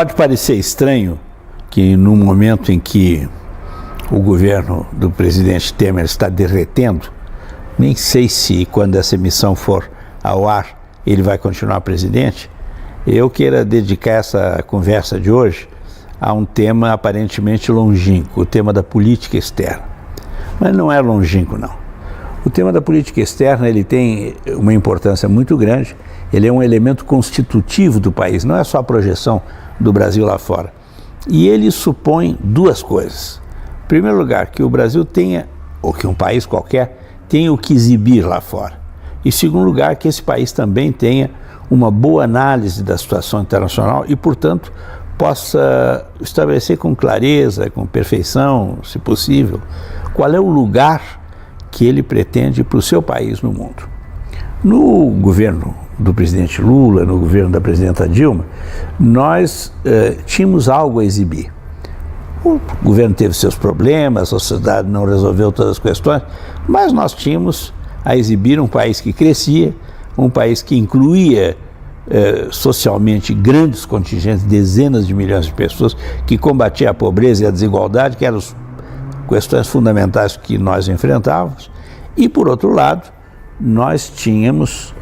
Pode parecer estranho que no momento em que o governo do presidente Temer está derretendo, nem sei se quando essa emissão for ao ar ele vai continuar presidente, eu queira dedicar essa conversa de hoje a um tema aparentemente longínquo, o tema da política externa. Mas não é longínquo, não. O tema da política externa ele tem uma importância muito grande, ele é um elemento constitutivo do país, não é só a projeção do Brasil lá fora. E ele supõe duas coisas. Em primeiro lugar, que o Brasil tenha, ou que um país qualquer, tenha o que exibir lá fora. E em segundo lugar, que esse país também tenha uma boa análise da situação internacional e, portanto, possa estabelecer com clareza, com perfeição, se possível, qual é o lugar que ele pretende para o seu país no mundo. No governo do presidente Lula, no governo da presidenta Dilma, nós tínhamos algo a exibir. O governo teve seus problemas, a sociedade não resolveu todas as questões, mas nós tínhamos a exibir um país que crescia, um país que incluía socialmente grandes contingentes, dezenas de milhões de pessoas, que combatia a pobreza e a desigualdade, que eram as questões fundamentais que nós enfrentávamos. E, por outro lado, nós tínhamos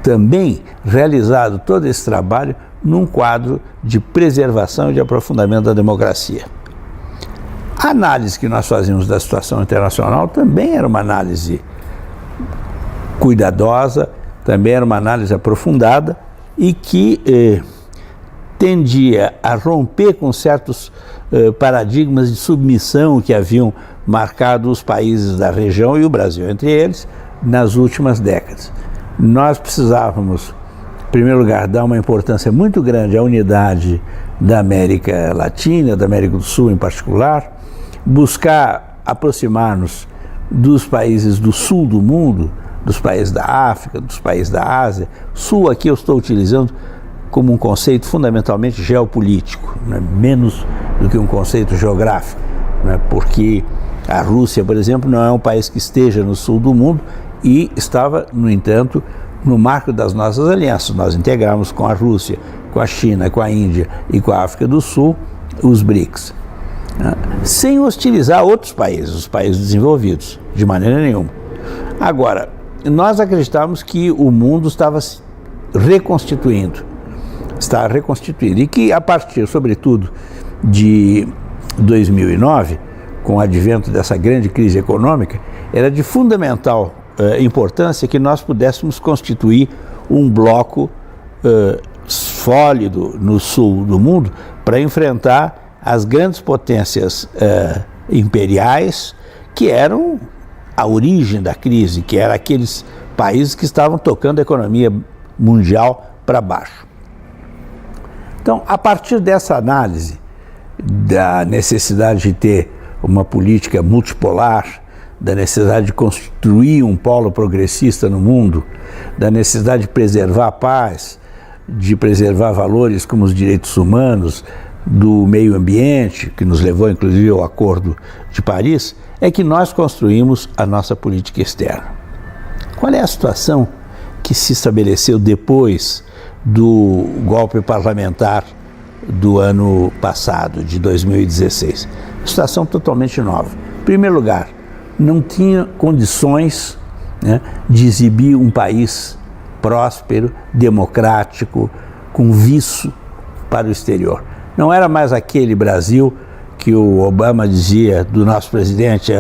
também realizado todo esse trabalho num quadro de preservação e de aprofundamento da democracia. A análise que nós fazíamos da situação internacional também era uma análise cuidadosa, também era uma análise aprofundada e que tendia a romper com certos paradigmas de submissão que haviam marcado os países da região e o Brasil entre eles nas últimas décadas. Nós precisávamos, em primeiro lugar, dar uma importância muito grande à unidade da América Latina, da América do Sul em particular, buscar aproximar-nos dos países do sul do mundo, dos países da África, dos países da Ásia. Sul aqui eu estou utilizando como um conceito fundamentalmente geopolítico, né? Menos do que um conceito geográfico, né? Porque a Rússia, por exemplo, não é um país que esteja no sul do mundo e estava, no entanto, no marco das nossas alianças. Nós integramos com a Rússia, com a China, com a Índia e com a África do Sul os BRICS, né? Sem hostilizar outros países, os países desenvolvidos, de maneira nenhuma. Agora, nós acreditávamos que o mundo estava se reconstituindo, e que a partir, sobretudo, de 2009, com o advento dessa grande crise econômica, era de fundamental importância que nós pudéssemos constituir um bloco sólido no sul do mundo para enfrentar as grandes potências imperiais que eram a origem da crise, que eram aqueles países que estavam tocando a economia mundial para baixo. Então, a partir dessa análise da necessidade de ter uma política multipolar, da necessidade de construir um polo progressista no mundo, da necessidade de preservar a paz, de preservar valores como os direitos humanos, do meio ambiente, que nos levou inclusive ao Acordo de Paris, é que nós construímos a nossa política externa. Qual é a situação que se estabeleceu depois do golpe parlamentar do ano passado, de 2016? Situação totalmente nova. Em primeiro lugar, não tinha condições, né, de exibir um país próspero, democrático, com viço para o exterior. Não era mais aquele Brasil que o Obama dizia do nosso presidente,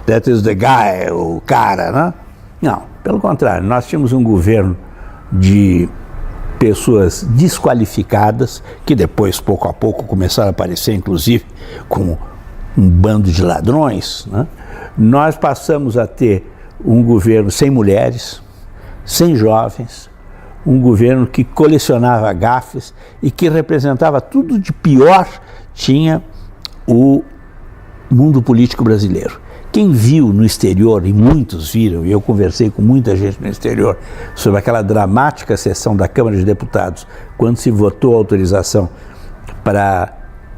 that is the guy, o cara, né? Não, pelo contrário, nós tínhamos um governo de pessoas desqualificadas, que depois, pouco a pouco, começaram a aparecer, inclusive, com um bando de ladrões, né? Nós passamos a ter um governo sem mulheres, sem jovens, um governo que colecionava gafes e que representava tudo de pior tinha o mundo político brasileiro. Quem viu no exterior, e muitos viram, e eu conversei com muita gente no exterior, sobre aquela dramática sessão da Câmara de Deputados, quando se votou a autorização para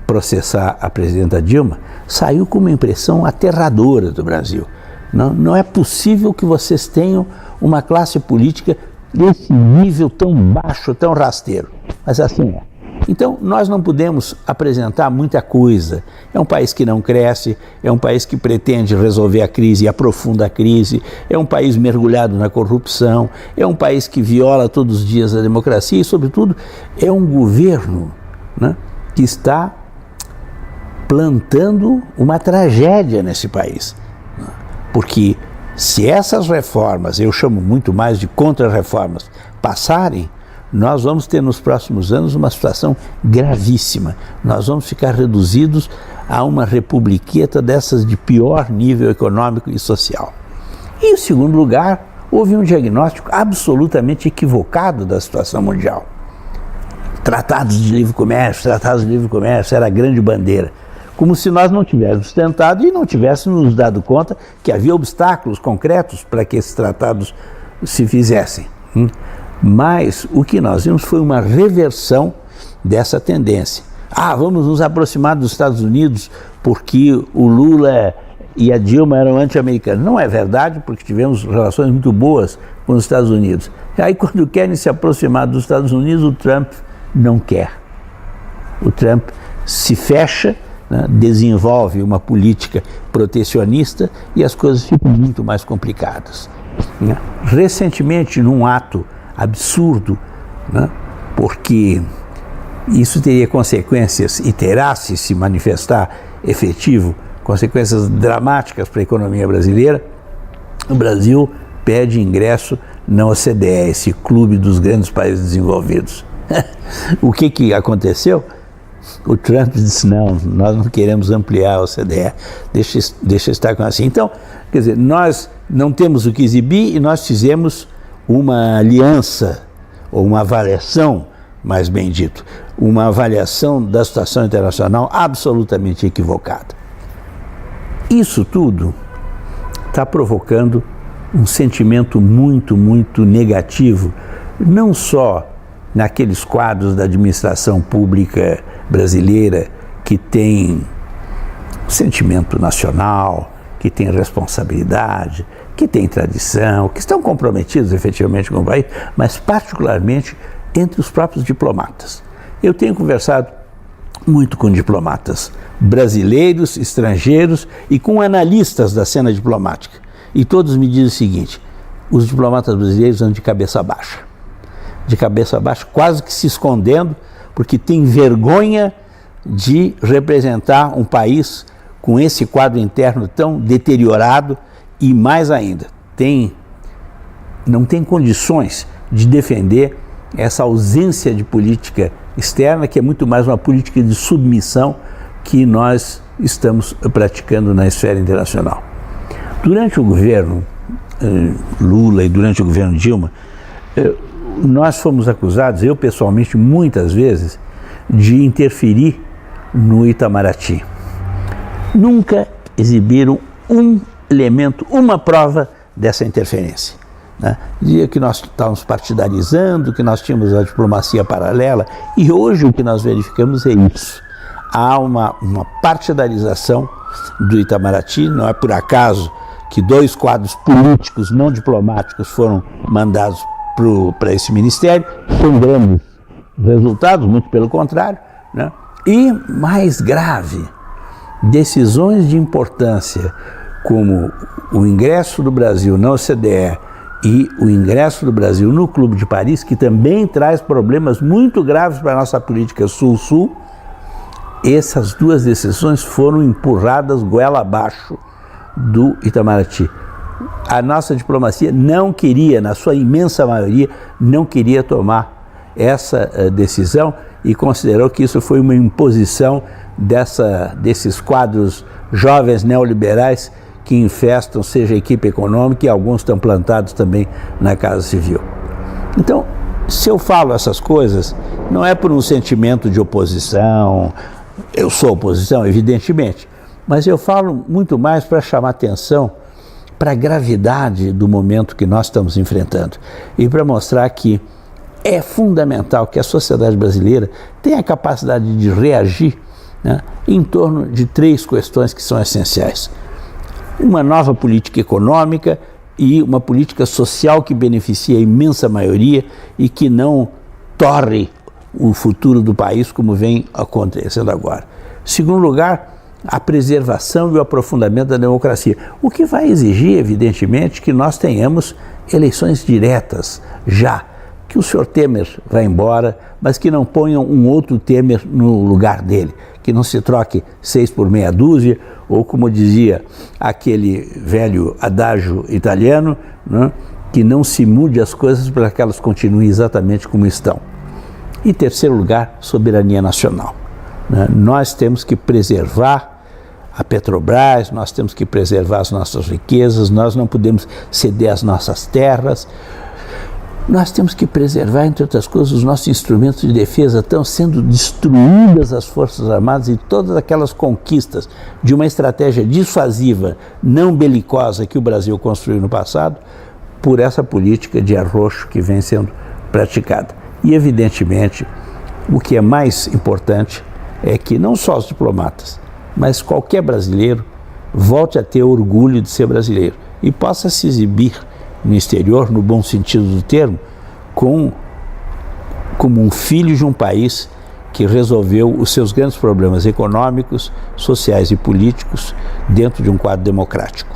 processar a presidenta Dilma, saiu com uma impressão aterradora do Brasil. Não é possível que vocês tenham uma classe política desse nível tão baixo, tão rasteiro. Mas assim é. Então, nós não podemos apresentar muita coisa. É um país que não cresce, é um país que pretende resolver a crise e aprofunda a crise, é um país mergulhado na corrupção, é um país que viola todos os dias a democracia e, sobretudo, é um governo, né, que está plantando uma tragédia nesse país. Porque se essas reformas, eu chamo muito mais de contra-reformas, passarem, nós vamos ter nos próximos anos uma situação gravíssima. Nós vamos ficar reduzidos a uma republiqueta dessas de pior nível econômico e social. E, em segundo lugar, houve um diagnóstico absolutamente equivocado da situação mundial. Tratados de livre comércio era a grande bandeira. Como se nós não tivéssemos tentado e não tivéssemos nos dado conta que havia obstáculos concretos para que esses tratados se fizessem. Mas o que nós vimos foi uma reversão dessa tendência. Vamos nos aproximar dos Estados Unidos porque o Lula e a Dilma eram anti-americanos. Não é verdade, porque tivemos relações muito boas com os Estados Unidos. Aí, quando querem se aproximar dos Estados Unidos, o Trump não quer. O Trump se fecha, né, desenvolve uma política protecionista e as coisas ficam muito mais complicadas. Né? Recentemente, num ato absurdo, né, porque isso teria consequências e terá, se manifestar efetivo, consequências dramáticas para a economia brasileira, o Brasil pede ingresso na OCDE, esse clube dos grandes países desenvolvidos. O que aconteceu? O Trump disse, não, nós não queremos ampliar a OCDE, deixa estar com assim. Então, quer dizer, nós não temos o que exibir e nós fizemos uma aliança, ou uma avaliação, mais bem dito, uma avaliação da situação internacional absolutamente equivocada. Isso tudo está provocando um sentimento muito, muito negativo, não só naqueles quadros da administração pública brasileira que tem sentimento nacional, que tem responsabilidade, que tem tradição, que estão comprometidos efetivamente com o país, mas particularmente entre os próprios diplomatas. Eu tenho conversado muito com diplomatas brasileiros, estrangeiros e com analistas da cena diplomática. E todos me dizem o seguinte: os diplomatas brasileiros andam de cabeça baixa, quase que se escondendo, porque tem vergonha de representar um país com esse quadro interno tão deteriorado e, mais ainda, não tem condições de defender essa ausência de política externa, que é muito mais uma política de submissão que nós estamos praticando na esfera internacional. Durante o governo Lula e durante o governo Dilma, nós fomos acusados, eu pessoalmente, muitas vezes, de interferir no Itamaraty. Nunca exibiram um elemento, uma prova dessa interferência. Né? Dizia que nós estávamos partidarizando, que nós tínhamos a diplomacia paralela, e hoje o que nós verificamos é isso. Há uma partidarização do Itamaraty, não é por acaso que 2 quadros políticos não diplomáticos foram mandados para esse ministério, com grandes resultados, muito pelo contrário, né? E, mais grave, decisões de importância como o ingresso do Brasil na OCDE e o ingresso do Brasil no Clube de Paris, que também traz problemas muito graves para a nossa política Sul-Sul, essas 2 decisões foram empurradas goela abaixo do Itamaraty. A nossa diplomacia não queria, na sua imensa maioria, não queria tomar essa decisão e considerou que isso foi uma imposição desses quadros jovens neoliberais que infestam, seja a equipe econômica, e alguns estão plantados também na Casa Civil. Então, se eu falo essas coisas, não é por um sentimento de oposição, eu sou oposição, evidentemente, mas eu falo muito mais para chamar atenção para a gravidade do momento que nós estamos enfrentando e para mostrar que é fundamental que a sociedade brasileira tenha a capacidade de reagir, né, em torno de 3 questões que são essenciais. Uma nova política econômica e uma política social que beneficie a imensa maioria e que não torre o futuro do país como vem acontecendo agora. Segundo lugar, a preservação e o aprofundamento da democracia, o que vai exigir, evidentemente, que nós tenhamos eleições diretas já, que o senhor Temer vá embora, mas que não ponham um outro Temer no lugar dele, que não se troque 6 por meia dúzia, ou como dizia aquele velho adágio italiano, né, que não se mude as coisas para que elas continuem exatamente como estão. Em terceiro lugar, soberania nacional. Né? Nós temos que preservar a Petrobras, nós temos que preservar as nossas riquezas, nós não podemos ceder as nossas terras, nós temos que preservar, entre outras coisas, os nossos instrumentos de defesa. Estão sendo destruídas as Forças Armadas e todas aquelas conquistas de uma estratégia dissuasiva, não belicosa que o Brasil construiu no passado, por essa política de arroxo que vem sendo praticada. E, evidentemente, o que é mais importante é que não só os diplomatas, mas qualquer brasileiro volte a ter orgulho de ser brasileiro e possa se exibir no exterior, no bom sentido do termo, como um filho de um país que resolveu os seus grandes problemas econômicos, sociais e políticos dentro de um quadro democrático.